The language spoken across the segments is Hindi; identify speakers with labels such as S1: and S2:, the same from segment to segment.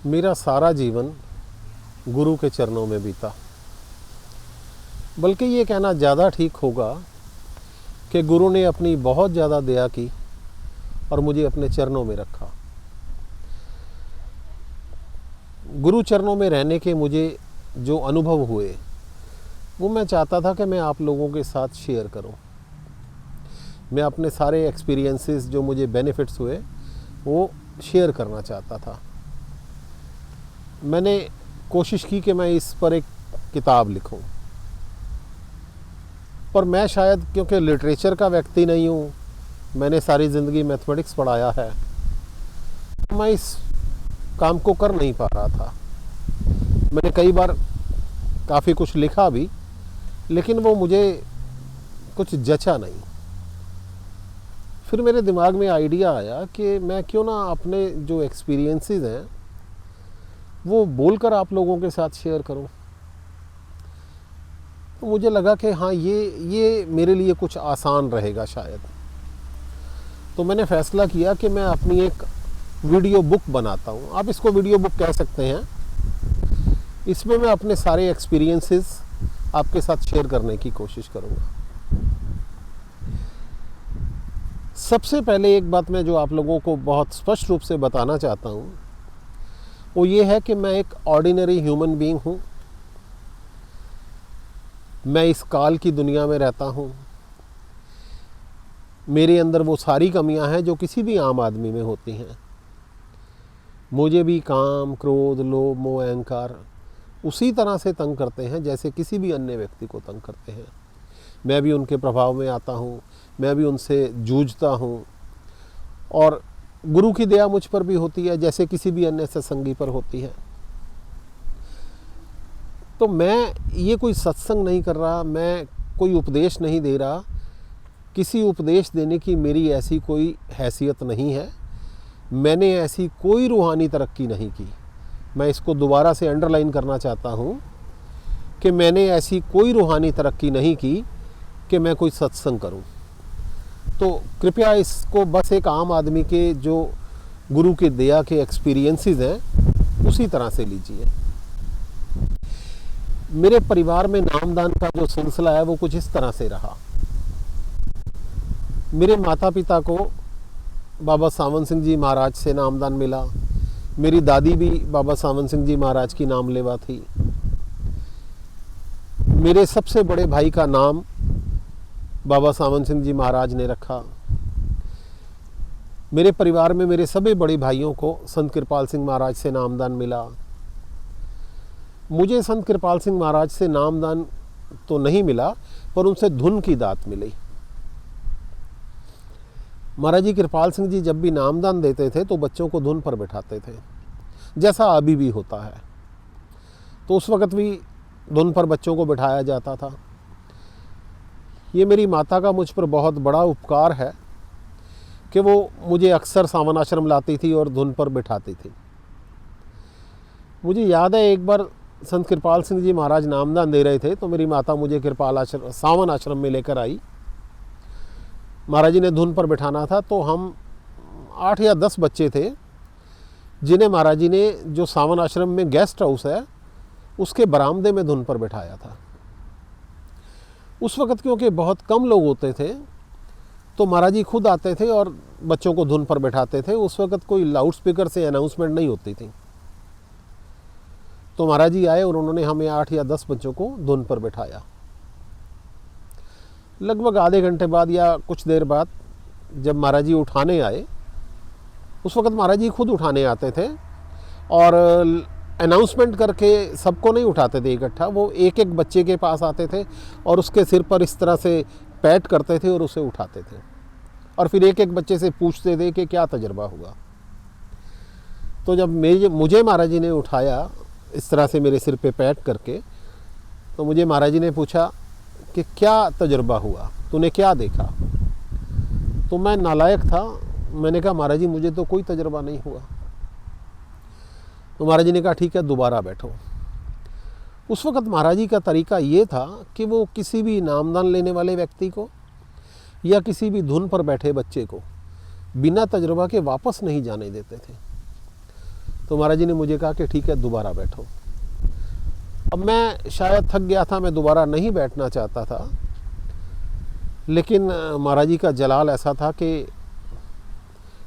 S1: मेरा सारा जीवन गुरु के चरणों में बीता। बल्कि ये कहना ज़्यादा ठीक होगा कि गुरु ने अपनी बहुत ज़्यादा दया की और मुझे अपने चरणों में रखा। गुरु चरणों में रहने के मुझे जो अनुभव हुए वो मैं चाहता था कि मैं आप लोगों के साथ शेयर करूं। मैं अपने सारे एक्सपीरियंसेस जो मुझे बेनिफिट्स हुए वो शेयर करना चाहता था। मैंने कोशिश की कि मैं इस पर एक किताब लिखूं, पर मैं शायद क्योंकि लिटरेचर का व्यक्ति नहीं हूं, मैंने सारी ज़िंदगी मैथमेटिक्स पढ़ाया है, मैं इस काम को कर नहीं पा रहा था। मैंने कई बार काफ़ी कुछ लिखा भी, लेकिन वो मुझे कुछ जचा नहीं। फिर मेरे दिमाग में आइडिया आया कि मैं क्यों ना अपने जो एक्सपीरियंसेस हैं वो बोलकर आप लोगों के साथ शेयर करूं। तो मुझे लगा कि हाँ, ये मेरे लिए कुछ आसान रहेगा शायद। तो मैंने फ़ैसला किया कि मैं अपनी एक वीडियो बुक बनाता हूँ। आप इसको वीडियो बुक कह सकते हैं। इसमें मैं अपने सारे एक्सपीरियंसेस आपके साथ शेयर करने की कोशिश करूँगा। सबसे पहले एक बात मैं जो आप लोगों को बहुत स्पष्ट रूप से बताना चाहता हूँ वो ये है कि मैं एक ऑर्डिनरी ह्यूमन बीइंग हूँ। मैं इस काल की दुनिया में रहता हूँ। मेरे अंदर वो सारी कमियां हैं जो किसी भी आम आदमी में होती हैं। मुझे भी काम, क्रोध, लोभ, मोह, अहंकार उसी तरह से तंग करते हैं जैसे किसी भी अन्य व्यक्ति को तंग करते हैं। मैं भी उनके प्रभाव में आता हूँ, मैं भी उनसे जूझता हूँ, और गुरु की दया मुझ पर भी होती है जैसे किसी भी अन्य सत्संगी पर होती है। तो मैं ये कोई सत्संग नहीं कर रहा, मैं कोई उपदेश नहीं दे रहा। किसी उपदेश देने की मेरी ऐसी कोई हैसियत नहीं है। मैंने ऐसी कोई रूहानी तरक्की नहीं की। मैं इसको दोबारा से अंडरलाइन करना चाहता हूँ कि मैंने ऐसी कोई रूहानी तरक्की नहीं की कि मैं कोई सत्संग करूँ। तो कृपया इसको बस एक आम आदमी के जो गुरु की दया के एक्सपीरियंसेस हैं उसी तरह से लीजिए। मेरे परिवार में नामदान का जो सिलसिला है वो कुछ इस तरह से रहा। मेरे माता पिता को बाबा सावन सिंह जी महाराज से नामदान मिला। मेरी दादी भी बाबा सावन सिंह जी महाराज की नाम लेवा थी। मेरे सबसे बड़े भाई का नाम बाबा सावन सिंह जी महाराज ने रखा। मेरे परिवार में मेरे सभी बड़े भाइयों को संत कृपाल सिंह महाराज से नामदान मिला। मुझे संत कृपाल सिंह महाराज से नामदान तो नहीं मिला, पर उनसे धुन की दात मिली। महाराज जी कृपाल सिंह जी जब भी नामदान देते थे तो बच्चों को धुन पर बैठाते थे, जैसा अभी भी होता है। तो उस वक़्त भी धुन पर बच्चों को बैठाया जाता था। ये मेरी माता का मुझ पर बहुत बड़ा उपकार है कि वो मुझे अक्सर सावन आश्रम लाती थी और धुन पर बैठाती थी। मुझे याद है एक बार संत कृपाल सिंह जी महाराज नामदान दे रहे थे तो मेरी माता मुझे सावन आश्रम में लेकर आई। महाराज जी ने धुन पर बैठाना था, तो हम 8 या 10 बच्चे थे जिन्हें महाराज जी ने जो सावन आश्रम में गेस्ट हाउस है उसके बरामदे में धुन पर बैठाया था। उस वक़्त क्योंकि बहुत कम लोग होते थे तो महाराज जी खुद आते थे और बच्चों को धुन पर बैठाते थे। उस वक़्त कोई लाउड स्पीकर से अनाउंसमेंट नहीं होती थी। तो महाराज जी आए और उन्होंने हमें 8 या 10 बच्चों को धुन पर बैठाया। लगभग आधे घंटे बाद या कुछ देर बाद जब महाराज जी उठाने आए, उस वक़्त महाराज जी खुद उठाने आते थे और अनाउंसमेंट करके सबको नहीं उठाते थे इकट्ठा। वो एक एक बच्चे के पास आते थे और उसके सिर पर इस तरह से पैट करते थे और उसे उठाते थे, और फिर एक एक बच्चे से पूछते थे कि क्या तजुर्बा हुआ। तो जब मुझे महाराज जी ने उठाया इस तरह से मेरे सिर पे पैट करके, तो मुझे महाराज जी ने पूछा कि क्या तजुर्बा हुआ, तूने क्या देखा। तो मैं नालायक था, मैंने कहा महाराज जी मुझे तो कोई तजुर्बा नहीं हुआ। तो महाराज जी ने कहा ठीक है, दोबारा बैठो। उस वक़्त महाराज जी का तरीका ये था कि वो किसी भी नामदान लेने वाले व्यक्ति को या किसी भी धुन पर बैठे बच्चे को बिना तजुर्बा के वापस नहीं जाने देते थे। तो महाराज जी ने मुझे कहा कि ठीक है, दोबारा बैठो। अब मैं शायद थक गया था, मैं दोबारा नहीं बैठना चाहता था, लेकिन महाराज जी का जलाल ऐसा था कि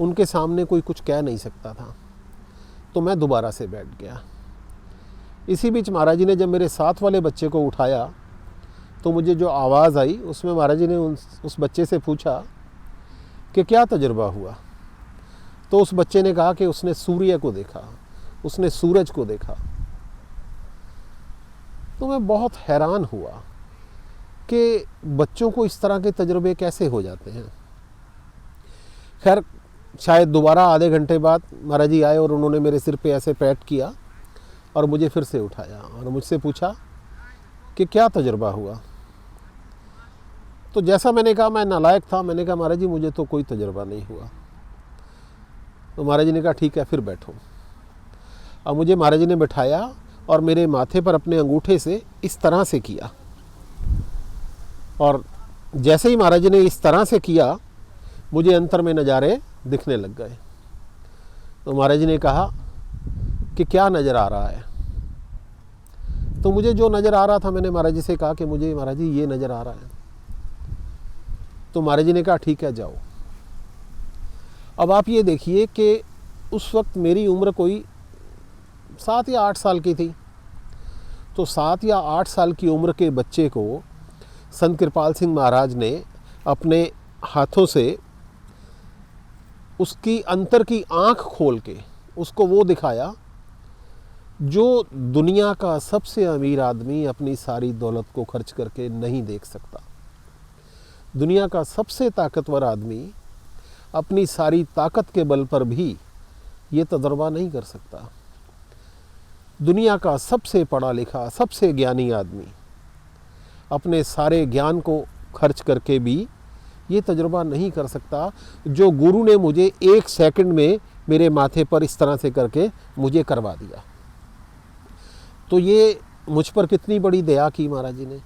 S1: उनके सामने कोई कुछ कह नहीं सकता था, तो मैं दोबारा से बैठ गया। इसी बीच महाराज जी ने जब मेरे साथ वाले बच्चे को उठाया तो मुझे जो आवाज़ आई उसमें महाराज जी ने उस बच्चे से पूछा कि क्या तजुर्बा हुआ। तो उस बच्चे ने कहा कि उसने सूर्य को देखा, उसने सूरज को देखा। तो मैं बहुत हैरान हुआ कि बच्चों को इस तरह के तजुर्बे कैसे हो जाते हैं। खैर, शायद दोबारा आधे घंटे बाद महाराज जी आए और उन्होंने मेरे सिर पे ऐसे पैट किया और मुझे फिर से उठाया और मुझसे पूछा कि क्या तजुर्बा हुआ। तो जैसा मैंने कहा, मैं नालायक था, मैंने कहा महाराज जी मुझे तो कोई तजुर्बा नहीं हुआ। तो महाराज जी ने कहा ठीक है, फिर बैठो। अब मुझे महाराज जी ने बिठाया और मेरे माथे पर अपने अंगूठे से इस तरह से किया, और जैसे ही महाराज जी ने इस तरह से किया मुझे अंतर में नज़ारे दिखने लग गए। तो महाराज जी ने कहा कि क्या नज़र आ रहा है। तो मुझे जो नज़र आ रहा था, मैंने महाराज जी से कहा कि मुझे महाराज जी ये नज़र आ रहा है। तो महाराज जी ने कहा ठीक है, जाओ। अब आप ये देखिए कि उस वक्त मेरी उम्र कोई 7 या 8 साल की थी। तो 7 या 8 साल की उम्र के बच्चे को संत कृपाल सिंह महाराज ने अपने हाथों से उसकी अंतर की आँख खोल के उसको वो दिखाया जो दुनिया का सबसे अमीर आदमी अपनी सारी दौलत को खर्च करके नहीं देख सकता। दुनिया का सबसे ताकतवर आदमी अपनी सारी ताकत के बल पर भी ये तजर्बा नहीं कर सकता। दुनिया का सबसे पढ़ा लिखा, सबसे ज्ञानी आदमी अपने सारे ज्ञान को खर्च करके भी ये तजुर्बा नहीं कर सकता जो गुरु ने मुझे 1 सेकंड में मेरे माथे पर इस तरह से करके मुझे करवा दिया। तो ये मुझ पर कितनी बड़ी दया की महाराज जी ने।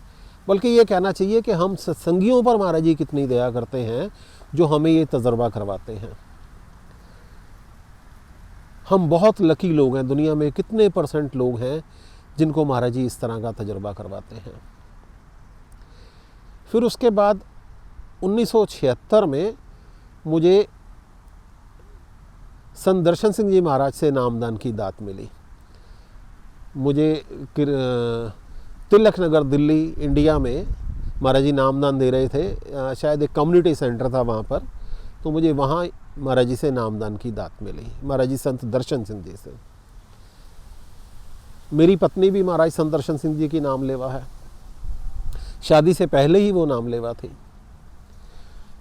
S1: बल्कि ये कहना चाहिए कि हम सत्संगियों पर महाराज जी कितनी दया करते हैं जो हमें ये तजुर्बा करवाते हैं। हम बहुत लकी लोग हैं, दुनिया में कितने % लोग हैं जिनको महाराज जी इस तरह का तजुर्बा करवाते हैं। फिर उसके बाद 1976 में मुझे संत दर्शन सिंह जी महाराज से नामदान की दात मिली। मुझे तिलक नगर दिल्ली इंडिया में महाराज जी नामदान दे रहे थे, शायद एक कम्युनिटी सेंटर था वहाँ पर। तो मुझे वहाँ महाराज जी से नामदान की दात मिली, महाराज जी संत दर्शन सिंह जी से। मेरी पत्नी भी महाराज संत दर्शन सिंह जी की नाम लेवा है, शादी से पहले ही वो नाम लेवा थी।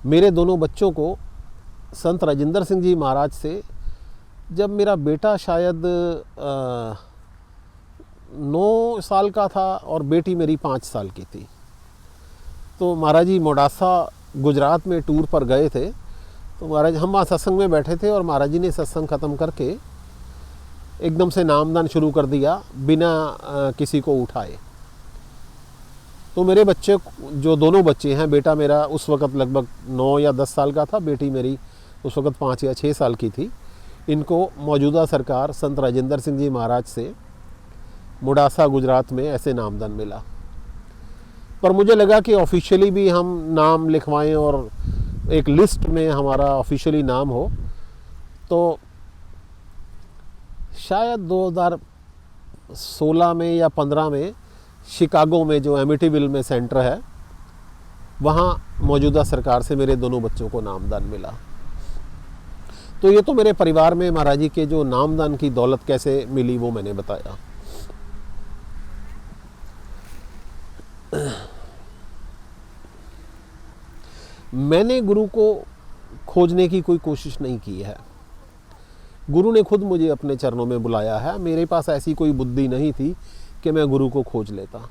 S1: मेरे दोनों बच्चों को संत राजेंद्र सिंह जी महाराज से जब मेरा बेटा शायद 9 साल का था और बेटी मेरी 5 साल की थी, तो महाराज जी मोडासा गुजरात में टूर पर गए थे। तो महाराज हम वहाँ सत्संग में बैठे थे और महाराज जी ने सत्संग ख़त्म करके एकदम से नामदान शुरू कर दिया बिना किसी को उठाए। तो मेरे बच्चे, जो दोनों बच्चे हैं, बेटा मेरा उस वक़्त लगभग 9 या 10 साल का था, बेटी मेरी उस वक़्त 5 या 6 साल की थी। इनको मौजूदा सरकार संत राजेंद्र सिंह जी महाराज से मुडासा गुजरात में ऐसे नामदान मिला। पर मुझे लगा कि ऑफिशियली भी हम नाम लिखवाएं और एक लिस्ट में हमारा ऑफिशियली नाम हो। तो शायद 2016 में या 15 में शिकागो में जो एमिटीविल में सेंटर है, वहाँ मौजूदा सरकार से मेरे दोनों बच्चों को नामदान मिला। तो ये तो मेरे परिवार में महाराज जी के जो नामदान की दौलत कैसे मिली वो मैंने बताया। मैंने गुरु को खोजने की कोई कोशिश नहीं की है, गुरु ने खुद मुझे अपने चरणों में बुलाया है। मेरे पास ऐसी कोई बुद्धि नहीं थी कि मैं गुरु को खोज लेता।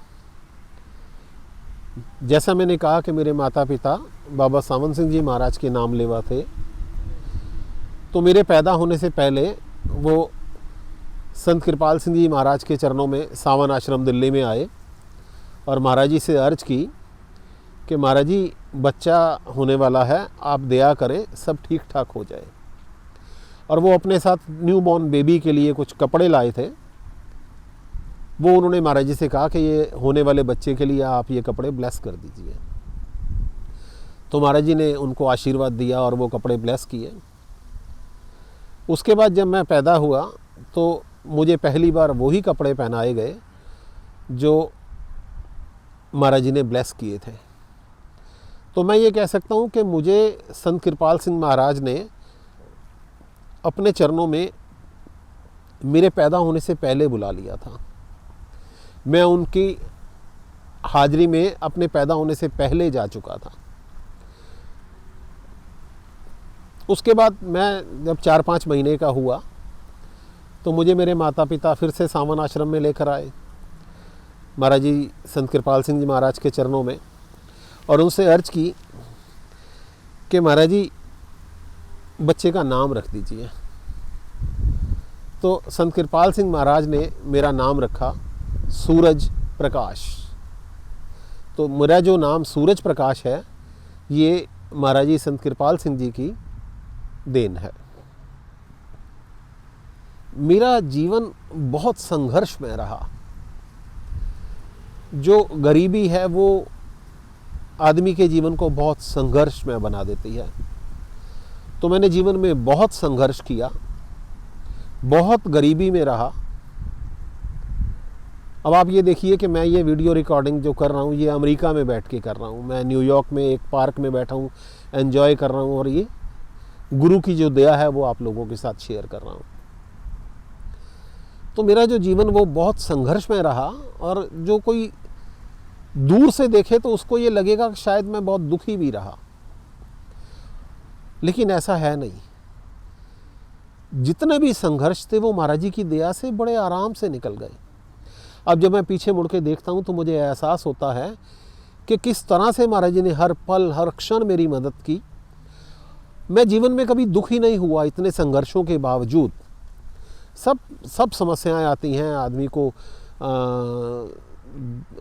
S1: जैसा मैंने कहा कि मेरे माता पिता बाबा सावन सिंह जी महाराज के नाम लेवा थे, तो मेरे पैदा होने से पहले वो संत कृपाल सिंह जी महाराज के चरणों में सावन आश्रम दिल्ली में आए और महाराज जी से अर्ज की कि महाराज जी बच्चा होने वाला है, आप दया करें सब ठीक ठाक हो जाए। और वो अपने साथ न्यू बॉर्न बेबी के लिए कुछ कपड़े लाए थे। वो उन्होंने महाराज जी से कहा कि ये होने वाले बच्चे के लिए आप ये कपड़े ब्लेस कर दीजिए। तो महाराज जी ने उनको आशीर्वाद दिया और वो कपड़े ब्लेस किए। उसके बाद जब मैं पैदा हुआ तो मुझे पहली बार वही कपड़े पहनाए गए जो महाराज जी ने ब्लेस किए थे। तो मैं ये कह सकता हूँ कि मुझे संत कृपाल सिंह महाराज ने अपने चरणों में मेरे पैदा होने से पहले बुला लिया था। मैं उनकी हाजिरी में अपने पैदा होने से पहले जा चुका था। उसके बाद मैं जब 4-5 महीने का हुआ तो मुझे मेरे माता पिता फिर से सावन आश्रम में लेकर आए, महाराज जी संत कृपाल सिंह जी महाराज के चरणों में, और उनसे अर्ज की कि महाराज जी बच्चे का नाम रख दीजिए। तो संत कृपाल सिंह महाराज ने मेरा नाम रखा सूरज प्रकाश। तो मेरा जो नाम सूरज प्रकाश है ये महाराज जी संत कृपाल सिंह जी की देन है। मेरा जीवन बहुत संघर्षमय रहा। जो गरीबी है वो आदमी के जीवन को बहुत संघर्षमय बना देती है। तो मैंने जीवन में बहुत संघर्ष किया, बहुत गरीबी में रहा। अब आप ये देखिए कि मैं ये वीडियो रिकॉर्डिंग जो कर रहा हूँ ये अमेरिका में बैठ के कर रहा हूँ। मैं न्यूयॉर्क में एक पार्क में बैठा हूँ, एंजॉय कर रहा हूँ, और ये गुरु की जो दया है वो आप लोगों के साथ शेयर कर रहा हूँ। तो मेरा जो जीवन वो बहुत संघर्ष में रहा, और जो कोई दूर से देखे तो उसको ये लगेगा कि शायद मैं बहुत दुखी भी रहा, लेकिन ऐसा है नहीं। जितने भी संघर्ष थे वो महाराज जी की दया से बड़े आराम से निकल गए। अब जब मैं पीछे मुड़ के देखता हूँ तो मुझे एहसास होता है कि किस तरह से महाराज जी ने हर पल हर क्षण मेरी मदद की। मैं जीवन में कभी दुखी नहीं हुआ इतने संघर्षों के बावजूद। सब समस्याएं आती हैं, आदमी को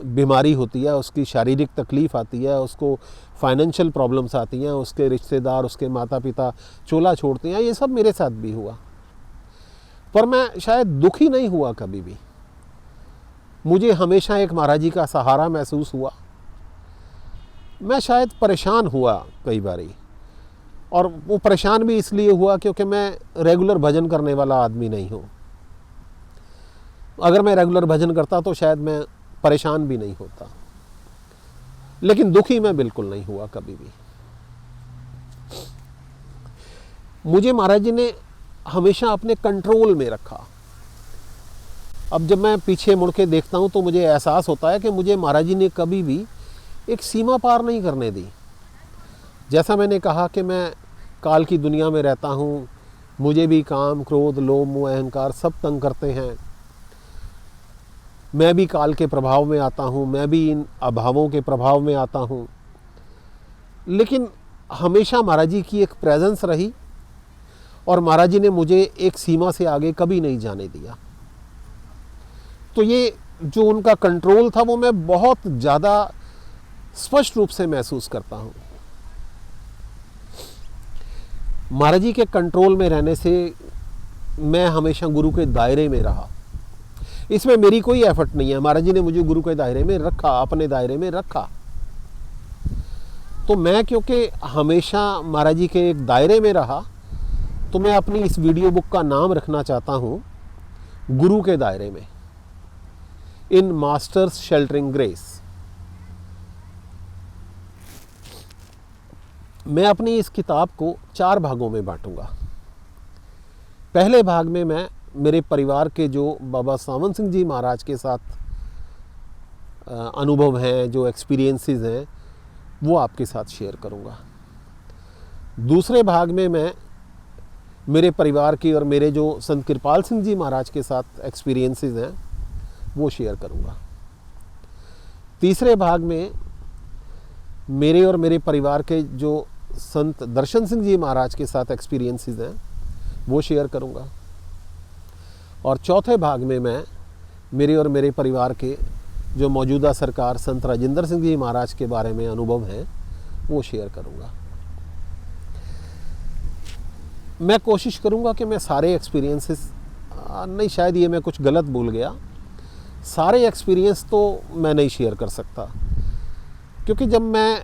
S1: बीमारी होती है, उसकी शारीरिक तकलीफ़ आती है, उसको फाइनेंशियल प्रॉब्लम्स आती हैं, उसके रिश्तेदार, उसके माता पिता चोला छोड़ते हैं। ये सब मेरे साथ भी हुआ, पर मैं शायद दुखी नहीं हुआ कभी भी। मुझे हमेशा एक महाराज जी का सहारा महसूस हुआ। मैं शायद परेशान हुआ कई बारी, और वो परेशान भी इसलिए हुआ क्योंकि मैं रेगुलर भजन करने वाला आदमी नहीं हूँ। अगर मैं रेगुलर भजन करता तो शायद मैं परेशान भी नहीं होता, लेकिन दुखी मैं बिल्कुल नहीं हुआ कभी भी। मुझे महाराज जी ने हमेशा अपने कंट्रोल में रखा। अब जब मैं पीछे मुड़ के देखता हूँ तो मुझे एहसास होता है कि मुझे महाराज जी ने कभी भी एक सीमा पार नहीं करने दी। जैसा मैंने कहा कि मैं काल की दुनिया में रहता हूँ, मुझे भी काम, क्रोध, लोभ, मोह, अहंकार सब तंग करते हैं। मैं भी काल के प्रभाव में आता हूँ, मैं भी इन अभावों के प्रभाव में आता हूँ, लेकिन हमेशा महाराज जी की एक प्रेजेंस रही, और महाराज जी ने मुझे एक सीमा से आगे कभी नहीं जाने दिया। तो ये जो उनका कंट्रोल था वो मैं बहुत ज़्यादा स्पष्ट रूप से महसूस करता हूँ। महाराज जी के कंट्रोल में रहने से मैं हमेशा गुरु के दायरे में रहा। इसमें मेरी कोई एफर्ट नहीं है, महाराज जी ने मुझे गुरु के दायरे में रखा, अपने दायरे में रखा। तो मैं क्योंकि हमेशा महाराज जी के एक दायरे में रहा, तो मैं अपनी इस वीडियो बुक का नाम रखना चाहता हूँ गुरु के दायरे में, इन मास्टर्स शेल्टरिंग ग्रेस। मैं अपनी इस किताब को 4 भागों में बांटूंगा। पहले भाग में मैं मेरे परिवार के जो बाबा सावन सिंह जी महाराज के साथ अनुभव हैं, जो एक्सपीरियंसेस हैं, वो आपके साथ शेयर करूंगा। दूसरे भाग में मैं मेरे परिवार की और मेरे जो संत कृपाल सिंह जी महाराज के साथ एक्सपीरियंसेस हैं वो शेयर करूंगा। तीसरे भाग में मेरे और मेरे परिवार के जो संत दर्शन सिंह जी महाराज के साथ एक्सपीरियंसेस हैं वो शेयर करूंगा। और चौथे भाग में मैं मेरे और मेरे परिवार के जो मौजूदा सरकार संत राजेंद्र सिंह जी महाराज के बारे में अनुभव हैं वो शेयर करूंगा। मैं कोशिश करूँगा कि मैं सारे एक्सपीरियंसेस, नहीं शायद ये मैं कुछ गलत भूल गया, सारे एक्सपीरियंस तो मैं नहीं शेयर कर सकता, क्योंकि जब मैं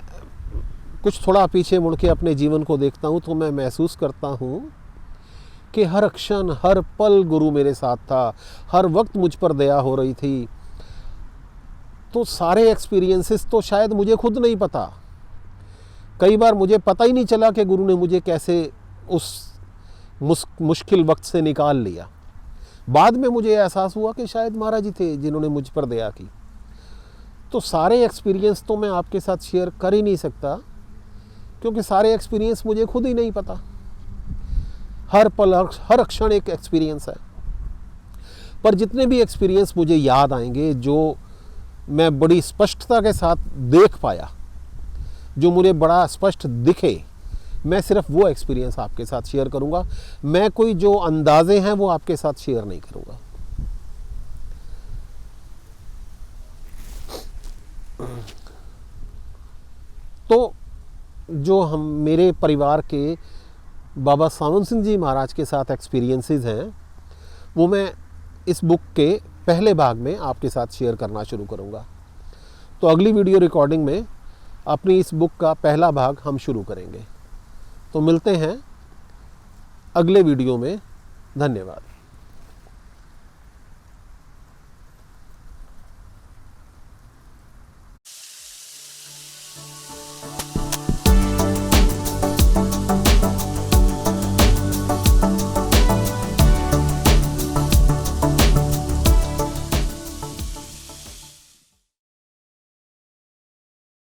S1: कुछ थोड़ा पीछे मुड़ के अपने जीवन को देखता हूँ तो मैं महसूस करता हूँ कि हर क्षण हर पल गुरु मेरे साथ था, हर वक्त मुझ पर दया हो रही थी। तो सारे एक्सपीरियंसेस तो शायद मुझे खुद नहीं पता, कई बार मुझे पता ही नहीं चला कि गुरु ने मुझे कैसे उस मुश्किल वक्त से निकाल लिया। बाद में मुझे एहसास हुआ कि शायद महाराज जी थे जिन्होंने मुझ पर दया की। तो सारे एक्सपीरियंस तो मैं आपके साथ शेयर कर ही नहीं सकता, क्योंकि सारे एक्सपीरियंस मुझे खुद ही नहीं पता। हर पल हर क्षण एक एक्सपीरियंस है। पर जितने भी एक्सपीरियंस मुझे याद आएंगे, जो मैं बड़ी स्पष्टता के साथ देख पाया, जो मुझे बड़ा स्पष्ट दिखे, मैं सिर्फ वो एक्सपीरियंस आपके साथ शेयर करूंगा। मैं कोई जो अंदाजे हैं वो आपके साथ शेयर नहीं करूंगा। तो जो हम मेरे परिवार के बाबा सावंत सिंह जी महाराज के साथ एक्सपीरियंसेस हैं, वो मैं इस बुक के पहले भाग में आपके साथ शेयर करना शुरू करूंगा। तो अगली वीडियो रिकॉर्डिंग में अपनी इस बुक का पहला भाग हम शुरू करेंगे। तो मिलते हैं अगले वीडियो में। धन्यवाद।